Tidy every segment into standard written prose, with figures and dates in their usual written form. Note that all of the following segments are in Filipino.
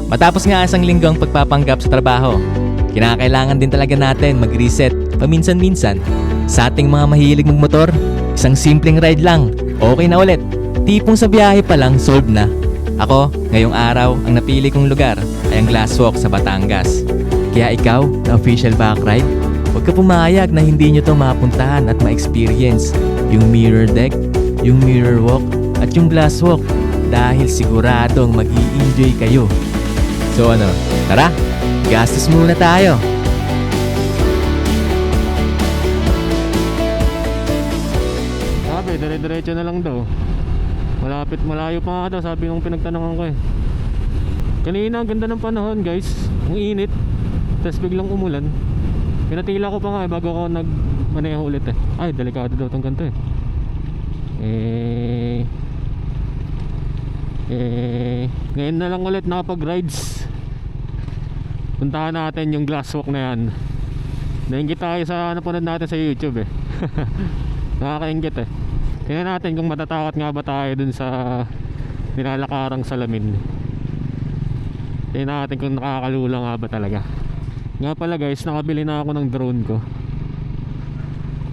Matapos nga isang linggo ang pagpapanggap sa trabaho, kinakailangan din talaga natin mag-reset paminsan-minsan. Sa ating mga mahilig magmotor, isang simpleng ride lang, okay na ulit. Tipong sa biyahe pa lang, solve na. Ako, ngayong araw, ang napili kong lugar ay ang Glasswalk sa Batangas. Kaya ikaw, na official back ride, huwag ka pumayag na hindi nyo to mapuntahan at ma-experience yung mirror deck, yung mirror walk, at yung Glasswalk dahil siguradong mag-i-enjoy kayo. So ano, tara, gastos muna tayo. Sabi, dire-diretso na lang daw. Malapit, malayo pa nga daw, sabi nung pinagtanungan ko eh. Kanina, ang ganda ng panahon guys. Ang init. Tapos biglang umulan. Pinatila ko pa nga eh, bago ako nagmaneho ulit eh. Ay, delikado daw itong ganito eh. Ngayon na lang ulit nakapag-rides. Puntahan natin yung Glasswalk na yan. Nainggit tayo sa napanood natin sa YouTube eh. Nakakainggit eh. Tingnan natin kung matatakot nga ba tayo dun sa nilalakarang salamin. Tingnan natin kung nakakalula nga ba talaga. Nga pala guys, nakabili na ako ng drone ko,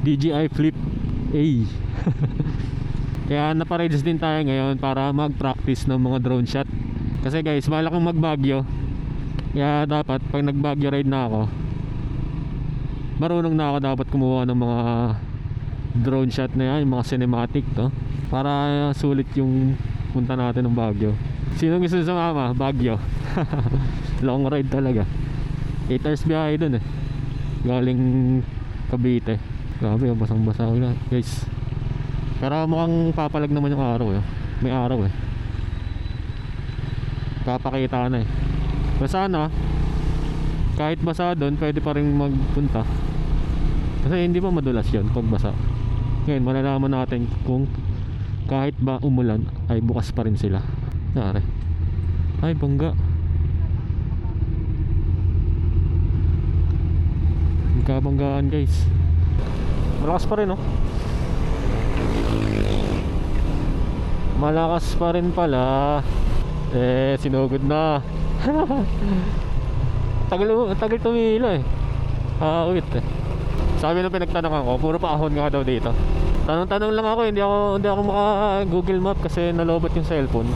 DJI Flip A. Kaya naparides din tayo ngayon para mag-practice ng mga drone shot. Kasi guys, balak kong magbagyo. Kaya dapat pag nagbagyo ride na ako, marunong na ako dapat kumuha ng mga drone shot na yan, yung mga cinematic to, para sulit yung punta natin ng Baguio. Sino gusto sumama? Baguio. Long ride talaga. 8 hours biyahe dun eh, galing Cavite. Grabe, basang basa na guys. Pero mukhang papalag naman yung araw eh. May araw eh, papakita na eh. Basta na, kahit basa doon, pwede pa rin magpunta. Kasi hindi pa madulas yun pag basa. Ngayon, malalaman natin kung kahit ba umulan, ay bukas pa rin sila. Nare. Ay, bangga. Magkabanggaan guys. Malakas pa rin oh. Malakas pa rin pala. Sinugod na. Tagal tumila eh. Wait eh. Sabi nung pinagtanong ko, puro pa ahon nga daw dito. Tanong-tanong lang ako, hindi ako maka Google Map kasi nalobot yung cellphone.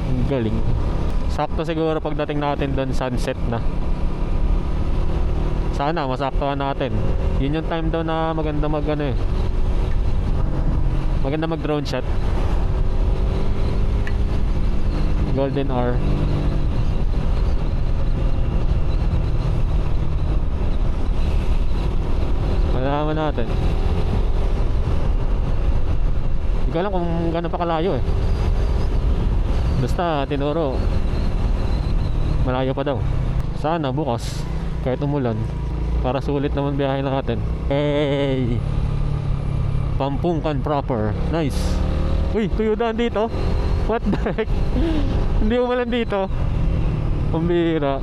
Ang galing. Sakto siguro pagdating natin doon, sunset na. Sana masaktuhan natin. Yun yung time daw na maganda maganda mag drone shot. Golden hour. Malaman natin. Hindi ko alam kung gano'n pa kalayo eh. Basta tinuro malayo pa daw. Sana bukas kahit umulan, para sulit naman biyahe natin. Hey, Pampunkan proper. Nice. Uy, tuyudan dito. What the heck? Hindi umulan dito. Pambira.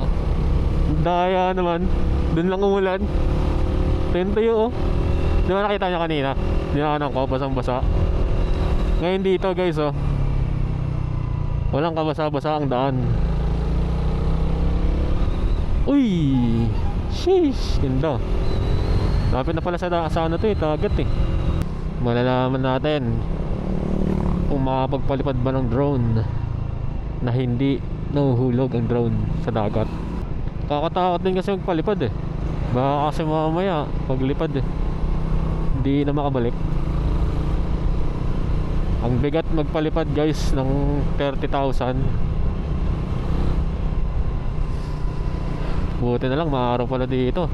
Daya naman. Doon lang umulan. Tuyo oh. Di ba nakita nyo kanina? Dinaanan ko, basang basa. Ngayon dito guys oh, walang kabasa-basa ang daan. Uy, sheesh, ganda. Lapit na pala sa ano to eh, dagat eh. Malalaman natin kung makapagpalipad ba ng drone na hindi nahuhulog ang drone sa dagat. Kakatakot din kasi magpalipad eh. Baka kasi mamaya paglipad eh, hindi na makabalik. Ang bigat magpalipad guys ng 30,000. Buti na lang maaraw pala dito.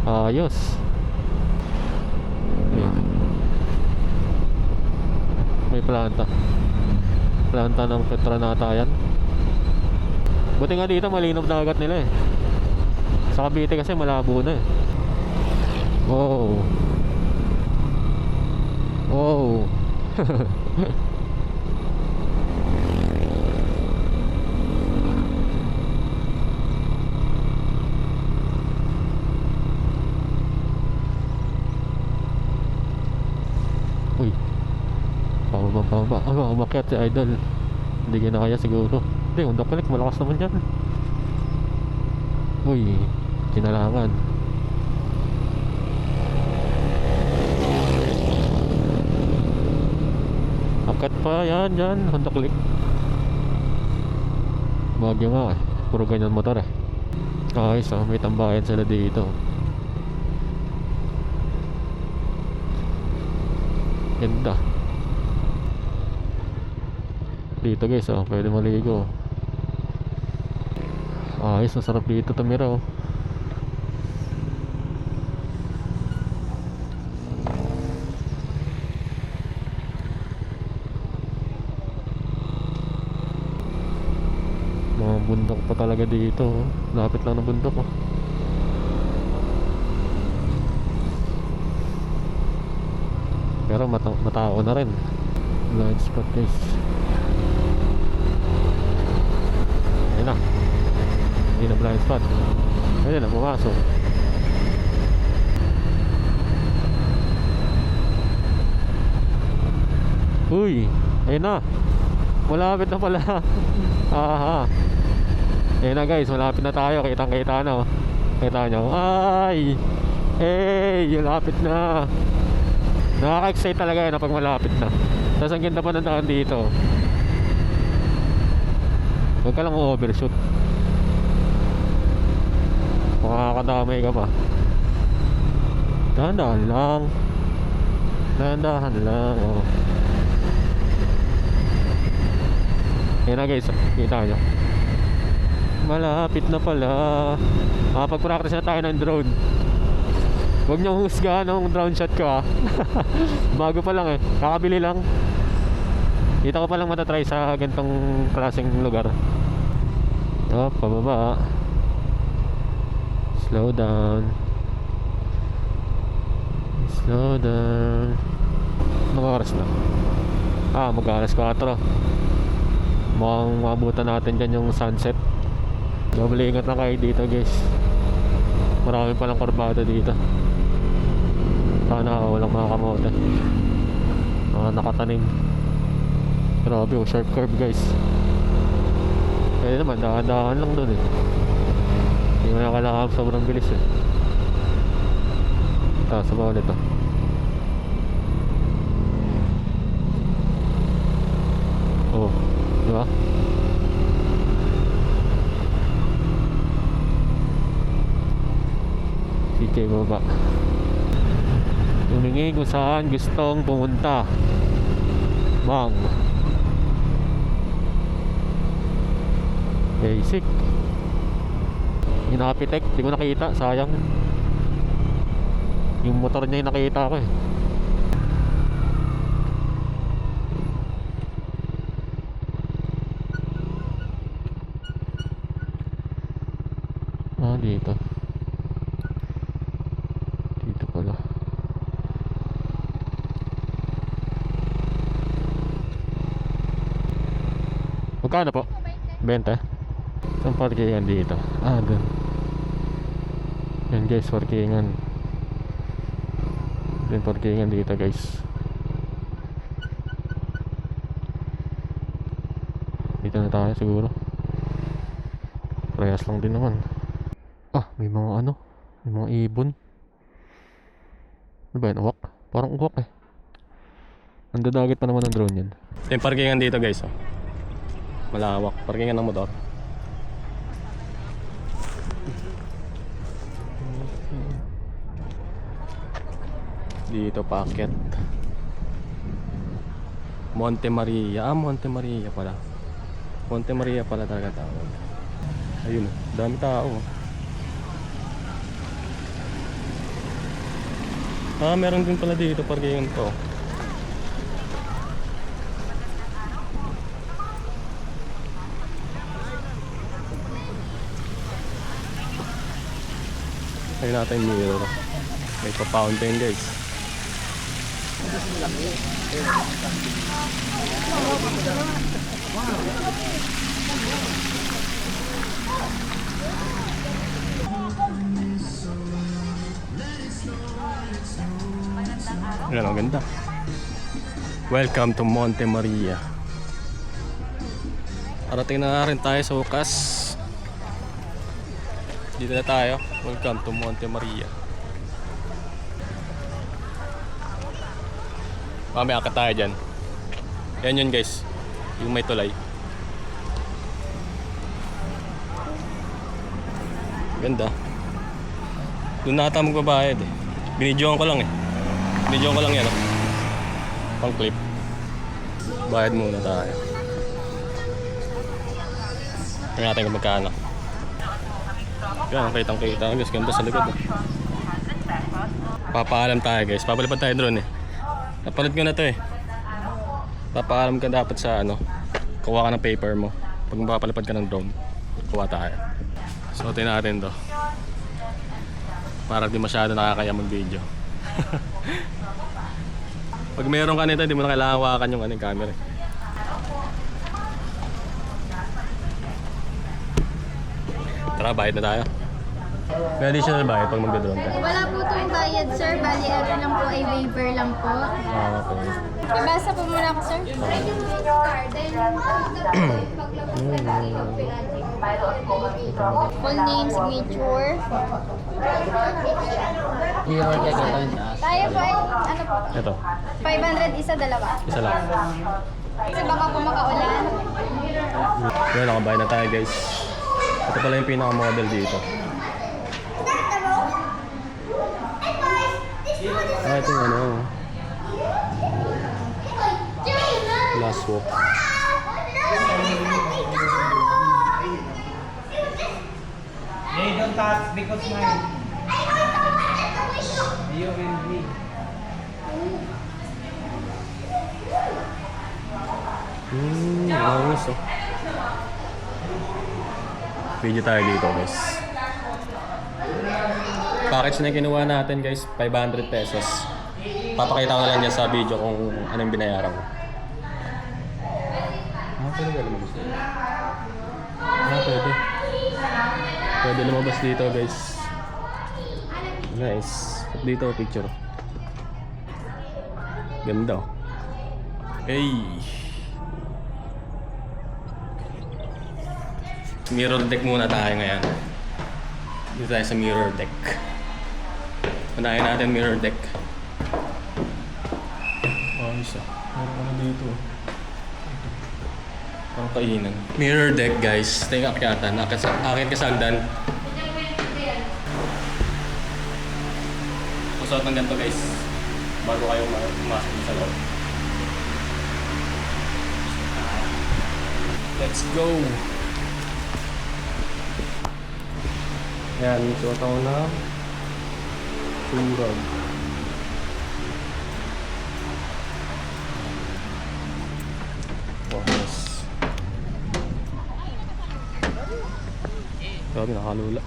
Ayos. May planta ng Petronata yan. Buti nga dito malinaw dagat nila eh. Sa Cavite kasi malabo na eh. Wow. Wow. Uy, pababa. Umakyat si Idol. Hindi na kaya siguro. Hindi, Honda Click, malakas naman yan. Uy, kinalangan. Akat pa yan, yan, Honda Click. Bagyo nga eh, puro ganyan motor eh. Ayos ah, may tambayan sila dito. Ganda. Dito guys oh, pwede maligo. Ayos, masarap dito tumira oh. Mga bundok pa talaga dito oh. Lapit lang ng bundok oh. Pero matao na rin. Blind spot guys. Ayun na. Hindi na blind spot. Ayun na, pumasok. Uy, ayun na. Malapit na pala. Aha. Ayun na guys, malapit na tayo. Kitang kita na oh. Kita nyo. Ay! Hey! Malapit na. Nakaka-excite talaga yun pag malapit na. Tapos ang ganda pa ng daan dito. Huwag ka lang overshoot. Makakadamay ka pa. Dahan-dahan lang. Dahan-dahan lang oh. Yan na guys, kita nyo. Malapit na pala. Makapag-practice na tayo ng drone. Huwag niyong husgahan ng drone shot ko ha. Bago pa lang eh, kakabili lang. Dito ko pa lang matatry sa ganitong klaseng lugar. Oh, pababa. Slow down. Slow down. Anong oras na? Mag-alas 4. Mukhang maabutan natin dyan yung sunset. Double ingat na kayo dito guys. Marami palang kurbada dito. Sana walang mga kamote. Mga nakatanim. Grabe yung sharp curve guys. Kaya naman, dahan-dahan lang dun eh. Hindi mo na kailangan sobrang bilis eh. Taas ba ulit oh. Oh, diba? CK baba. Tumingin kung saan gustong pumunta. Bang. Basic. Yung Apitek, di ko nakita, sayang. Yung motor niya yung nakita ko eh. Dito. Dito pala. Magkano po? 20? Saan parkingan dito? Dun. Yan guys, parkingan. Yan parkingan dito guys. Dito na tayo siguro. Parehas lang din naman. May mga ano, may mga ibon. Ano ba yan? Uwak? Parang uwak eh. Nandadagit pa naman ng drone yan. Yung parkingan dito guys oh. Malawak, parkingan ng motor. Dito paakyat. Monte Maria. Monte Maria pala. Monte Maria pala talaga tawag. Ayun, dami tao. Meron din pala dito parkingan to. Ayun natin yung mirror. May pa-fountain guys. Ayan, ang ganda. Welcome to Monte Maria. Parating na nga rin tayo sa wakas. Dito na tayo. Welcome to Monte Maria. Mamaya akit tayo dyan. Yan yun guys. Yung may tulay. Ganda. Doon na ata magbabayad eh. Binidyoan ko lang eh. Binidyoan ko lang yan oh. Pang clip. Bayad muna tayo. Tingnan natin kung magkano. Yan, kitang kita guys. Ganda sa likod eh. Papaalam tayo guys. Papalipad tayo drone eh. Napanood ko na to eh. Papaalam ka dapat sa ano. Kuha ka ng paper mo. Pag mapapalipad ka ng drone, kuha tayo. Suotin natin to. Para di masyado nakakaya mag-video. Pag meron ka nito, hindi mo na kailangan hawakan yung anong camera. Tara, bayad na tayo. May additional bayad pag mag-drone ka. Wala po itong bayad, sir. Bali, ano lang po ay waiver lang po. Ah, okay. Ibasa po muna ako, sir. Full name, signature. Tayo po ay, ano po? Ito, 500 isa, dalawa. isa lang. Kasi baka po makaulan. Yan, nakabayad na tayo guys. Ito pala yung pinaka-model dito. Ah, ito yung ano. Last walk. They don't touch because mine. You and me. Ayos oh. Video tayo dito guys. Package na kinuha natin guys, 500 pesos. Papakita ko na lang dyan sa video kung anong binayaran ko. Pwede lumabas dito. Pwede. Pwede lumabas dito guys. Nice. At dito picture. Ganda oh. Hey. Mirror deck muna tayo ngayon. Dito tayo sa mirror deck. Unahin natin mirror deck. Oh, isa. Meron ka na dito. Parang kainan. Mirror deck guys. Ito yung akyatan. Akin kasagdan. Kusot ng ganito guys. Bago kayo pumasok sa loob. Let's go! Yan, suot ako na surag. Yes. Grabe, nakalula.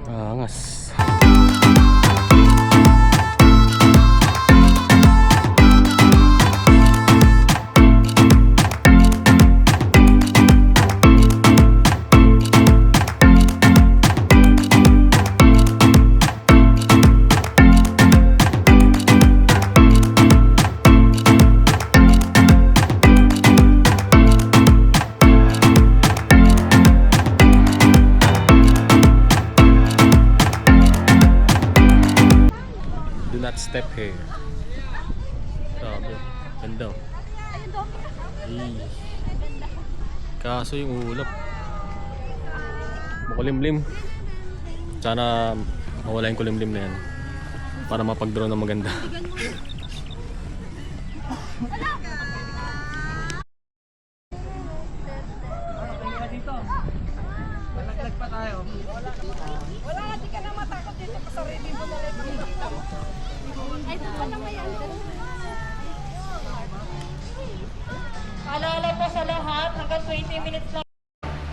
Angas. Step here. Grabe. Ganda. Kaso yung ulap. Makulimlim. Sana mawala yung kulimlim na yan. Para mapag-drone na maganda. Malaglag pa tayo. Wala, di ka na matakot dito sa sarili mo na lang dito. Ay, ito pa naman yan. Paalala pa sa lahat, hanggang 20 minutes lang.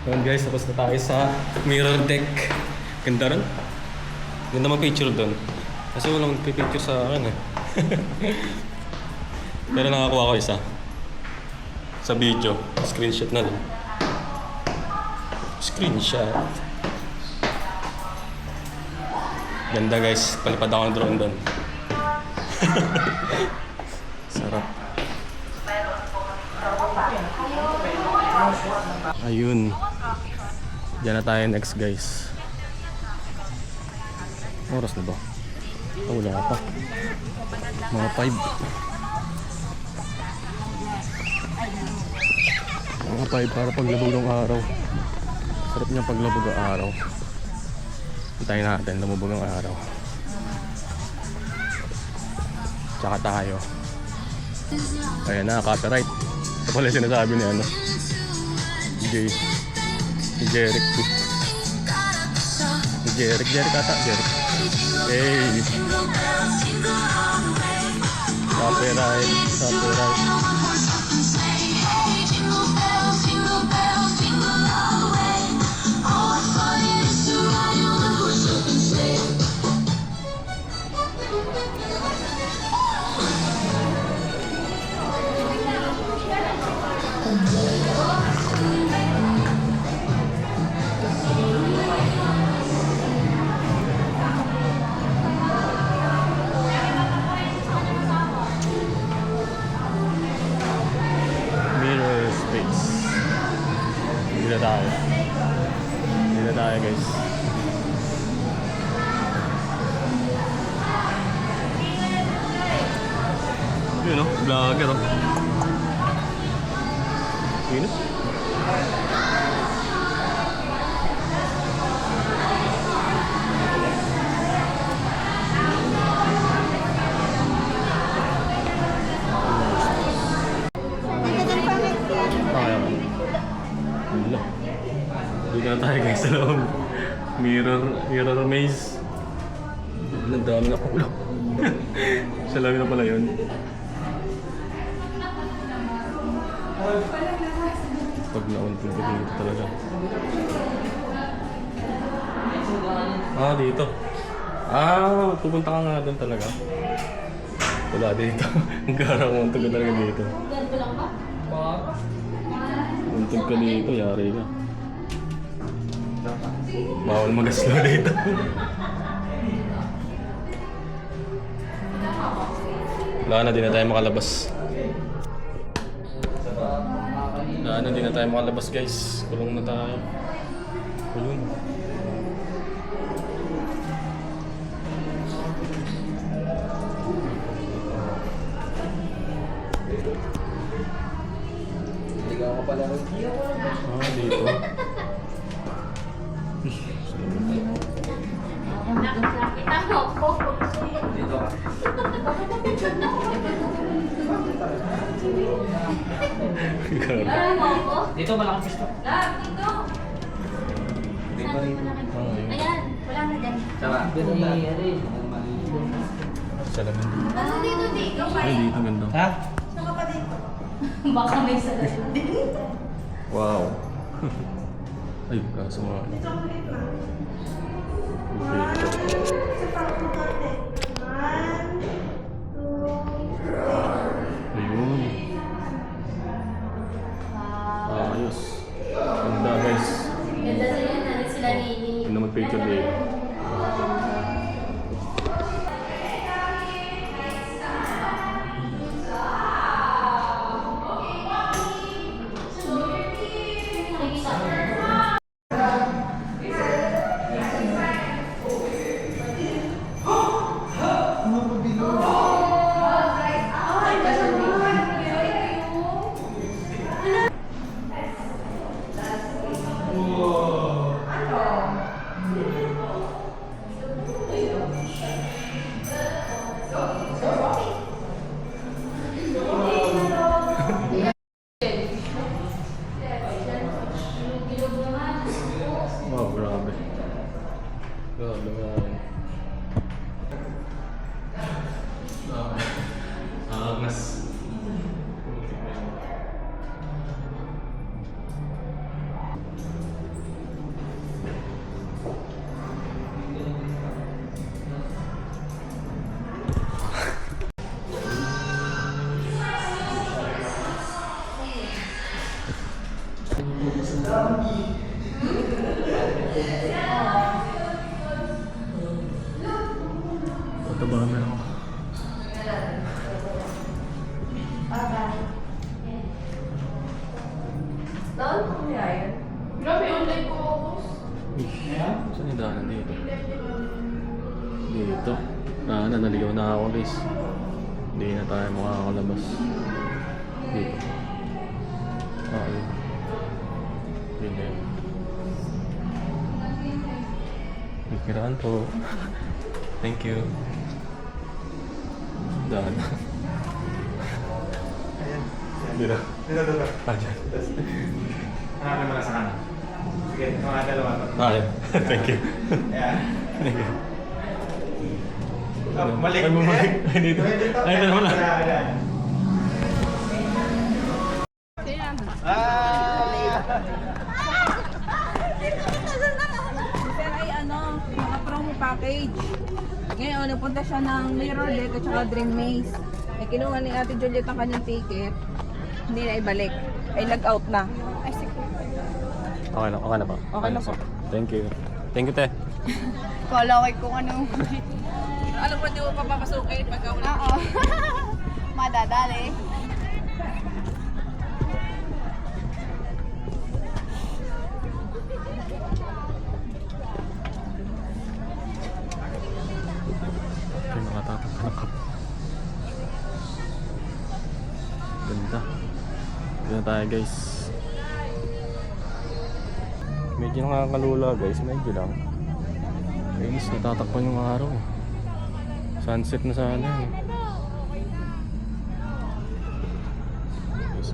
Yun guys, tapos na tayo sa mirror deck. Ganda rin. Ganda mag-picture doon. Kasi walang picture sa akin eh. Pero nakakuha ko isa. Sa video. Screenshot na lang. Screenshot. Ganda guys, palipad ako ng drone doon. Sarap. Ayun. Diyan na tayo next guys. Oras na ba? Oh, wala pa. Mga 5. Mga 5 para paglabog ng araw. Sarap niya paglabog ang araw. Hintayin natin, lumubog ang araw. Tsaka tayo. Ayan na, copyright. Ito pala sinasabi ni ano. Ni Jeric. Ni Jeric ata. Jeric. Hey! Copyright. Mirror space. Hindi na tayo guys. Yun o, vlogger o. Yun o. Dito na tayo guys sa loob. Mirror maze. Ang dami na pula. Sa loob na pala yun. Pag naunting ko dito talaga. Dito. Pupunta ka nga doon talaga. Wala dito. Ang garang untog ka talaga dito. Untog ka dito, yari ka. Bawal mag-slow dito. Wala na, di na tayo makalabas. Di na tayo makalabas guys. Kulong na tayo. Kulong. Dito. Nakita mo ko. Dito malaking pisto. Ayan, wala na dyan. Tama. Salamin. Basta dito. Ay, dito ganda. Ha? Baka may salamin din. Wow. Ay, kaso mga ano. Ayun. Ayos. Ganda guys. Ganda sa yan, nalit sila ni... Ganda mag-picture dito. Wow, grabe. Grabe nga. Angas. dami ako. Saan yung daanan dito? Dito. Naligaw na ako guys. Hindi na tayo makakalabas. Dito. Yun. Yun na yun. Bigiraan po. Thank you. Daan. Dito. Dito. Dyan. Hanapin mo na sa kanan. Sige, mga dalawa. Okay. Thank you. Ayan. Thank you. Balik. Ay, bumalik. Ay, dito. Ay, ito naman na. Ayan. Sir ay mga promo package. Ngayon, nagpunta siya ng Mirror Deck at saka Dream Maze. Ay kinuha ni Ate Juliet ang kanyang ticket. Hindi na ibalik. Ay nag-out na. Ay, sige. Okay na ba? Okay na po. Thank you. Thank you, te. Kala ko kung ano. Alam mo, di mo pa papasukin pagka wala. Oo. Madadali. Okay, makatapos ka ng cup. Ganda. Ganda tayo guys. Medyo nakakalula guys, medyo lang. Guys, natatakpan yung araw. Sunset na sana yun. Guys.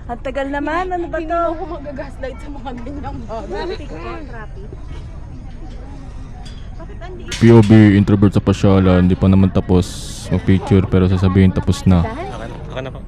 Ang tagal naman. Ano ba to? Ako magagaslight sa mga ganyang bagay. POV, introvert sa pasyalan, hindi pa naman tapos mag-picture pero sasabihin tapos na. Akan na pa.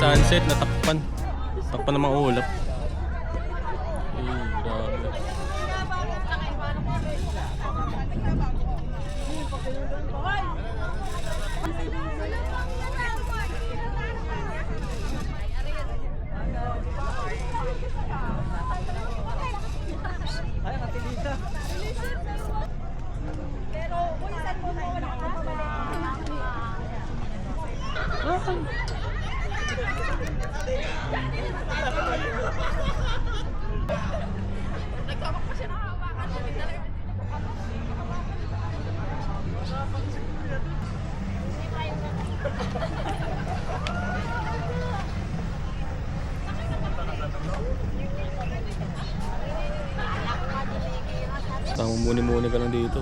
Sunset, natakpan. Takpan ng mga ulap. Grabe. Tama, muni-muni ka lang dito.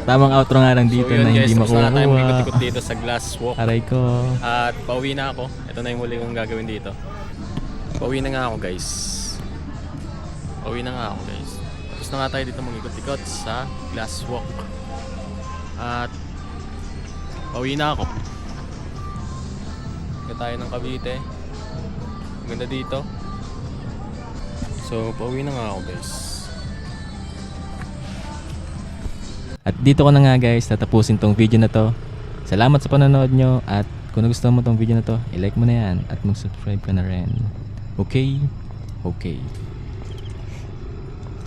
Tamang outro nga lang dito na hindi tapos na tayo makukuha. ikot-ikot dito sa glass walk. Aray ko. At pauwi na ako. Ito na yung huli kong gagawin dito. Pauwi na nga ako guys. Tapos na nga tayo dito mag-ikot-ikot sa glass walk. At pauwi na ako. Kaya tayo ng Cavite. Ganda dito. So, pauwi na nga ako guys. At dito ko na nga guys tatapusin tong video na to. Salamat sa panonood nyo at kung nagustuhan mo tong video na to, i-like mo na yan at mag-subscribe ka na rin. Okay? Okay.